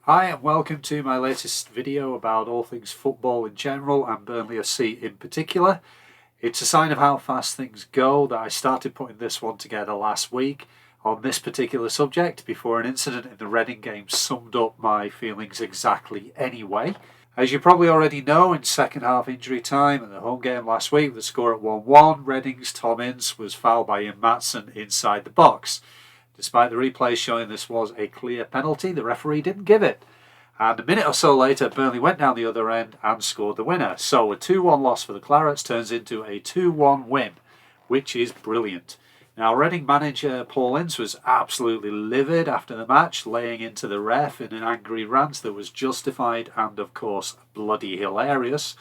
Hi and welcome to my latest video about all things football in general and Burnley FC in particular. It's a sign of how fast things go that I started putting this one together last week on this particular subject before an incident in the Reading game summed up my feelings exactly anyway. As you probably already know, in second half injury time at the home game last week with the score at 1-1, Reading's Tom Ince was fouled by Ian Maatsen inside the box. Despite the replay showing this was a clear penalty, the referee didn't give it. And a minute or so later, Burnley went down the other end and scored the winner. So a 2-1 loss for the Clarets turns into a 2-1 win, which is brilliant. Now, Reading manager Paul Ince was absolutely livid after the match, laying into the ref in an angry rant that was justified and, of course, bloody hilarious.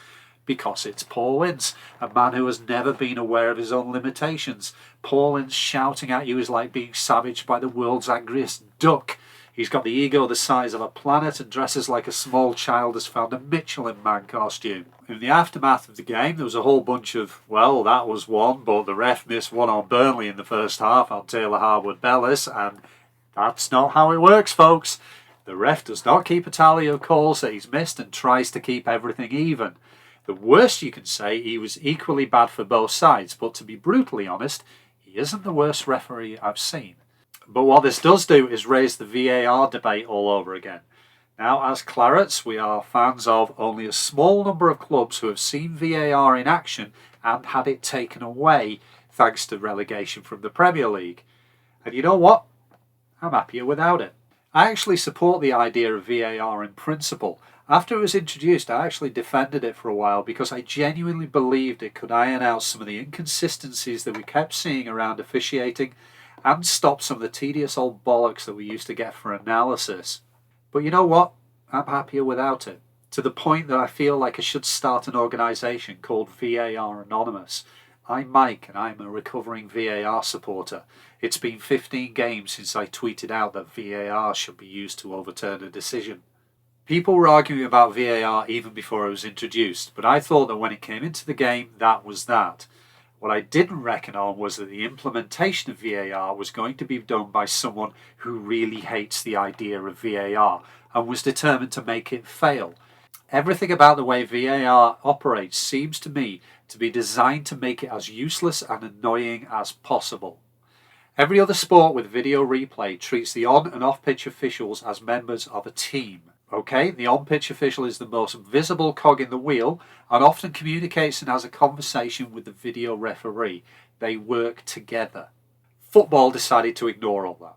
Because it's Paul Ince, a man who has never been aware of his own limitations. Paul Ince shouting at you is like being savaged by the world's angriest duck. He's got the ego the size of a planet and dresses like a small child has found a Michelin Man costume. In the aftermath of the game, there was a whole bunch of, well, that was one, but the ref missed one on Burnley in the first half on Taylor Harwood-Bellis, and that's not how it works, folks. The ref does not keep a tally of calls that he's missed and tries to keep everything even. The worst you can say, he was equally bad for both sides, but to be brutally honest, he isn't the worst referee I've seen. But what this does do is raise the VAR debate all over again. Now, as Clarets, we are fans of only a small number of clubs who have seen VAR in action and had it taken away thanks to relegation from the Premier League. And you know what? I'm happier without it. I actually support the idea of VAR in principle. After it was introduced, I actually defended it for a while because I genuinely believed it could iron out some of the inconsistencies that we kept seeing around officiating and stop some of the tedious old bollocks that we used to get for analysis. But you know what? I'm happier without it. To the point that I feel like I should start an organisation called VAR Anonymous. I'm Mike and I'm a recovering VAR supporter. It's been 15 games since I tweeted out that VAR should be used to overturn a decision. People were arguing about VAR even before it was introduced, but I thought that when it came into the game, that was that. What I didn't reckon on was that the implementation of VAR was going to be done by someone who really hates the idea of VAR and was determined to make it fail. Everything about the way VAR operates seems to me to be designed to make it as useless and annoying as possible. Every other sport with video replay treats the on and off-pitch officials as members of a team. Okay, the on-pitch official is the most visible cog in the wheel and often communicates and has a conversation with the video referee. They work together. Football decided to ignore all that.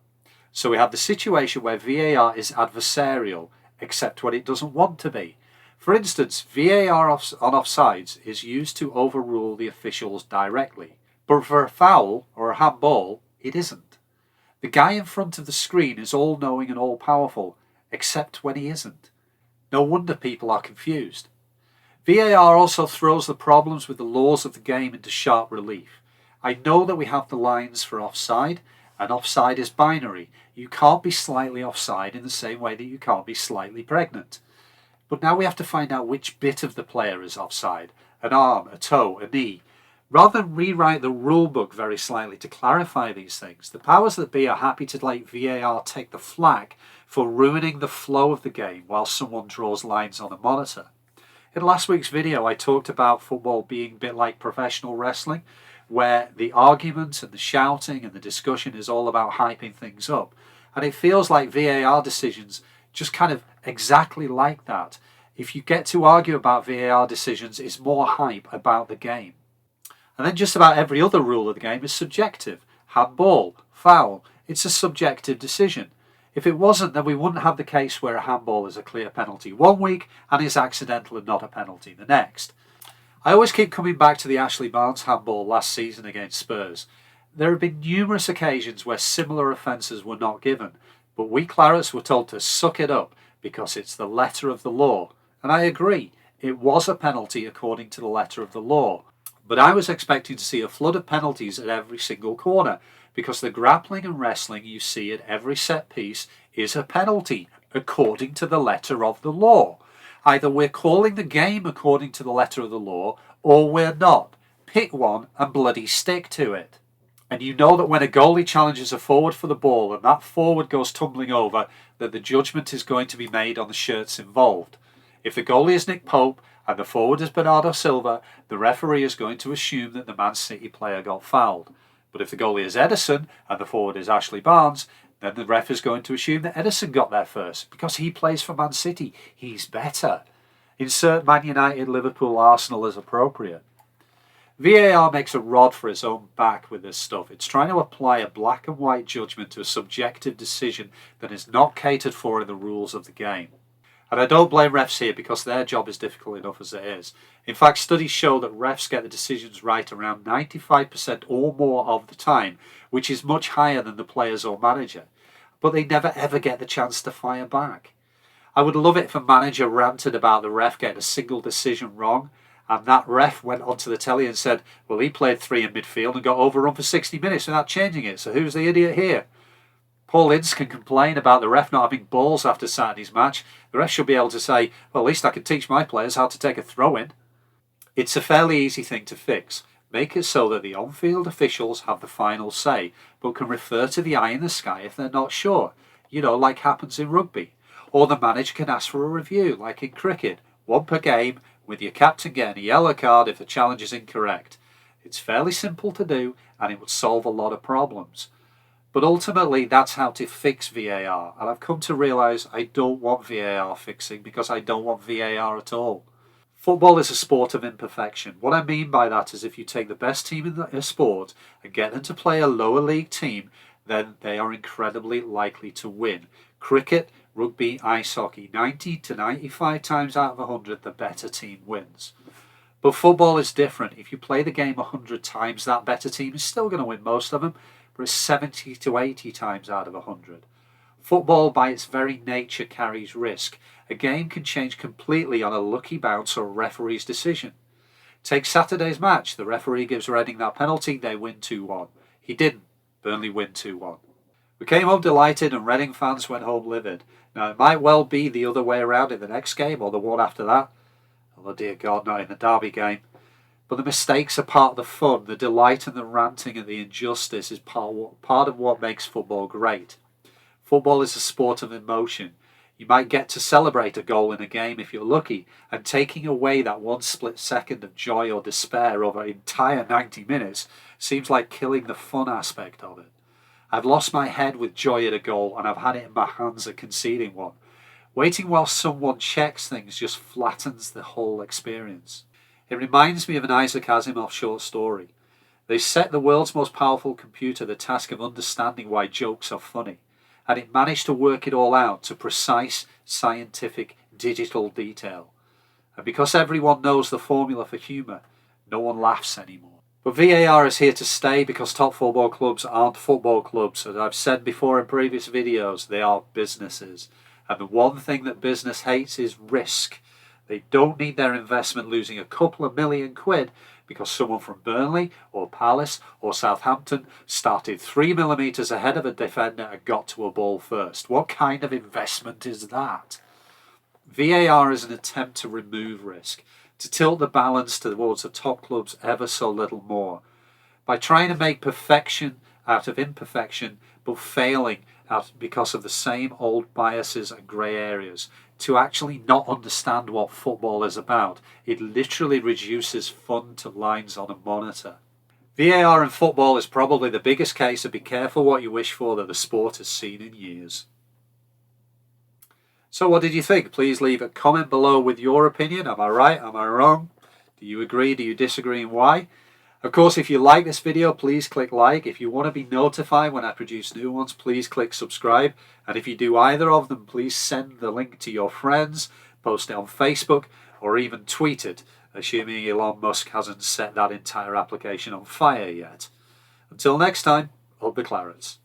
So we have the situation where VAR is adversarial, except when it doesn't want to be. For instance, VAR on offsides is used to overrule the officials directly. But for a foul or a handball, it isn't. The guy in front of the screen is all-knowing and all-powerful, except when he isn't. No wonder people are confused. VAR also throws the problems with the laws of the game into sharp relief. I know that we have the lines for offside, and offside is binary. You can't be slightly offside in the same way that you can't be slightly pregnant. But now we have to find out which bit of the player is offside. An arm, a toe, a knee. Rather than rewrite the rulebook very slightly to clarify these things, the powers that be are happy to let VAR take the flak for ruining the flow of the game while someone draws lines on a monitor. In last week's video, I talked about football being a bit like professional wrestling, where the argument and the shouting and the discussion is all about hyping things up. And it feels like VAR decisions just kind of exactly like that. If you get to argue about VAR decisions, it's more hype about the game. And then just about every other rule of the game is subjective. Handball, foul, it's a subjective decision. If it wasn't, then we wouldn't have the case where a handball is a clear penalty one week and is accidental and not a penalty the next. I always keep coming back to the Ashley Barnes handball last season against Spurs. There have been numerous occasions where similar offences were not given, but we Clarets were told to suck it up because it's the letter of the law. And I agree, it was a penalty according to the letter of the law. But I was expecting to see a flood of penalties at every single corner, because the grappling and wrestling you see at every set piece is a penalty according to the letter of the law. Either we're calling the game according to the letter of the law, or we're not. Pick one and bloody stick to it. And you know that when a goalie challenges a forward for the ball and that forward goes tumbling over, that the judgment is going to be made on the shirts involved. If the goalie is Nick Pope and the forward is Bernardo Silva, the referee is going to assume that the Man City player got fouled. But if the goalie is Ederson and the forward is Ashley Barnes, then the ref is going to assume that Ederson got there first because he plays for Man City. He's better. Insert Man United, Liverpool, Arsenal as appropriate. VAR makes a rod for its own back with this stuff. It's trying to apply a black and white judgment to a subjective decision that is not catered for in the rules of the game. And I don't blame refs here because their job is difficult enough as it is. In fact, studies show that refs get the decisions right around 95% or more of the time, which is much higher than the players or manager. But they never ever get the chance to fire back. I would love it if a manager ranted about the ref getting a single decision wrong, and that ref went onto the telly and said, well, he played 3 in midfield and got overrun for 60 minutes without changing it, so who's the idiot here? Paul Ince can complain about the ref not having balls after Saturday's match. The ref should be able to say, well, at least I can teach my players how to take a throw-in. It's a fairly easy thing to fix. Make it so that the on-field officials have the final say, but can refer to the eye in the sky if they're not sure. You know, like happens in rugby. Or the manager can ask for a review, like in cricket. 1 per game, with your captain getting a yellow card if the challenge is incorrect. It's fairly simple to do, and it would solve a lot of problems. But ultimately, that's how to fix VAR, and I've come to realise I don't want VAR fixing because I don't want VAR at all. Football is a sport of imperfection. What I mean by that is if you take the best team in the sport and get them to play a lower league team, then they are incredibly likely to win. Cricket, rugby, ice hockey, 90 to 95 times out of 100, the better team wins. But football is different. If you play the game 100 times, that better team is still going to win most of them, but it's 70 to 80 times out of 100. Football, by its very nature, carries risk. A game can change completely on a lucky bounce or a referee's decision. Take Saturday's match. The referee gives Reading that penalty, they win 2-1. He didn't. Burnley win 2-1. We came home delighted and Reading fans went home livid. Now, it might well be the other way around in the next game or the one after that. Although, dear God, not in the derby game. But the mistakes are part of the fun. The delight and the ranting and the injustice is part of what makes football great. Football is a sport of emotion. You might get to celebrate a goal in a game if you're lucky, and taking away that 1 split second of joy or despair over an entire 90 minutes seems like killing the fun aspect of it. I've lost my head with joy at a goal, and I've had it in my hands at conceding one. Waiting while someone checks things just flattens the whole experience. It reminds me of an Isaac Asimov short story. They set the world's most powerful computer the task of understanding why jokes are funny, and it managed to work it all out to precise, scientific, digital detail. And because everyone knows the formula for humour, no one laughs anymore. But VAR is here to stay because top football clubs aren't football clubs. As I've said before in previous videos, they are businesses. And the one thing that business hates is risk. They don't need their investment losing a couple of million quid because someone from Burnley or Palace or Southampton started 3 millimetres ahead of a defender and got to a ball first. What kind of investment is that? VAR is an attempt to remove risk, to tilt the balance towards the top clubs ever so little more. By trying to make perfection out of imperfection, but failing because of the same old biases and grey areas, to actually not understand what football is about, it literally reduces fun to lines on a monitor. VAR in football is probably the biggest case of be careful what you wish for that the sport has seen in years. So what did you think? Please leave a comment below with your opinion. Am I right? Am I wrong? Do you agree? Do you disagree, and why? Of course, if you like this video, please click like. If you want to be notified when I produce new ones, please click subscribe. And if you do either of them, please send the link to your friends, post it on Facebook, or even tweet it, assuming Elon Musk hasn't set that entire application on fire yet. Until next time, up the Clarets.